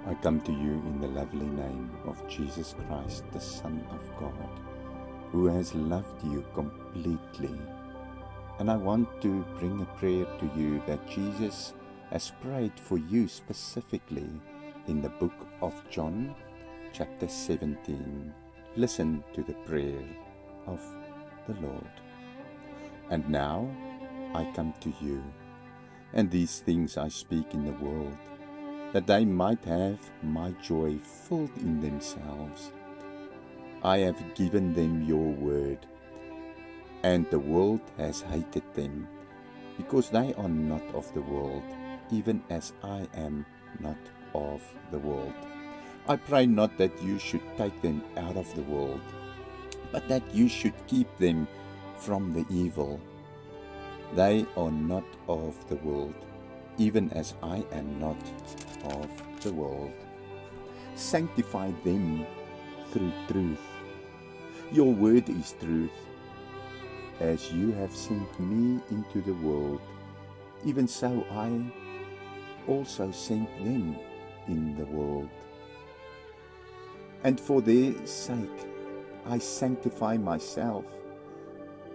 I come to you in the lovely name of Jesus Christ, the Son of God, who has loved you completely. And I want to bring a prayer to you that Jesus has prayed for you specifically in the book of John, chapter 17. Listen to the prayer of the Lord. And now I come to you, and these things I speak in the world, that they might have my joy filled in themselves. I have given them your word, and the world has hated them, because they are not of the world, even as I am not of the world. I pray not that you should take them out of the world, but that you should keep them from the evil. They are not of the world, even as I am not of the world. Sanctify them through truth. Your word is truth. As you have sent me into the world, even so I also sent them in the world. And for their sake I sanctify myself,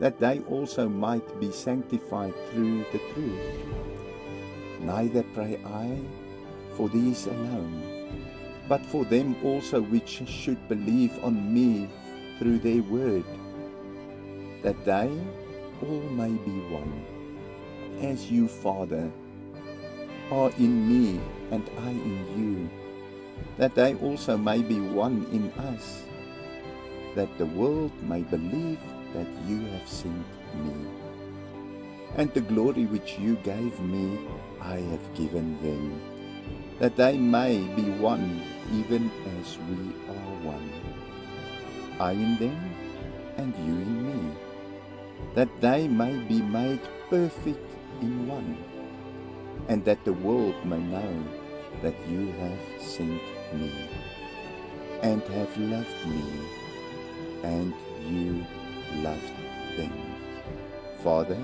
that they also might be sanctified through the truth. Neither pray I for these alone, but for them also which should believe on me through their word, that they all may be one, as you, Father, are in me and I in you, that they also may be one in us, that the world may believe that you have sent me. And the glory which you gave me I have given them, that they may be one, even as we are one. I in them, and you in me, that they may be made perfect in one, and that the world may know that you have sent me, and have loved me, and you loved them. Father,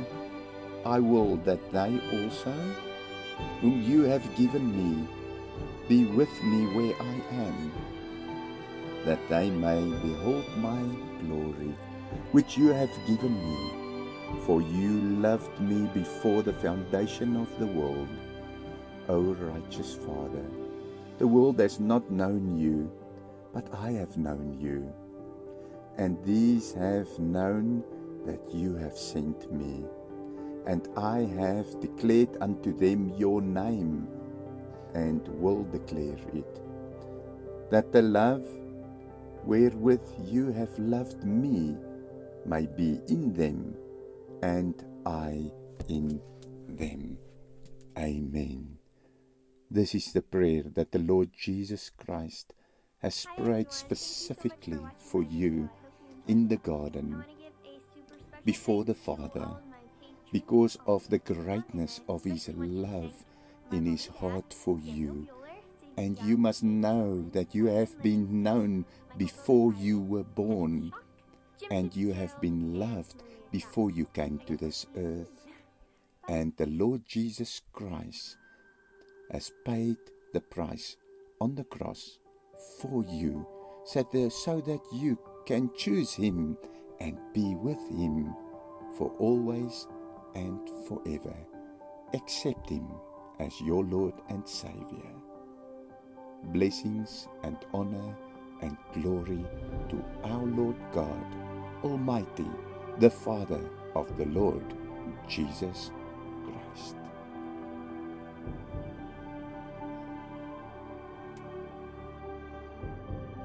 I will that they also, whom you have given me, be with me where I am, that they may behold my glory, which you have given me, for you loved me before the foundation of the world. O righteous Father, the world has not known you, but I have known you, and these have known that you have sent me, and I have declared unto them your name, and will declare it, that the love wherewith you have loved me may be in them, and I in them. Amen. This is the prayer that the Lord Jesus Christ has prayed specifically for you in the garden before the Father, because of the greatness of his love in his heart for you. And you must know that you have been known before you were born, and you have been loved before you came to this earth. And the Lord Jesus Christ has paid the price on the cross for you, so that you can choose him and be with him for always and forever. Accept him as your Lord and Savior. Blessings and honor and glory to our Lord God Almighty, the Father of the Lord Jesus Christ.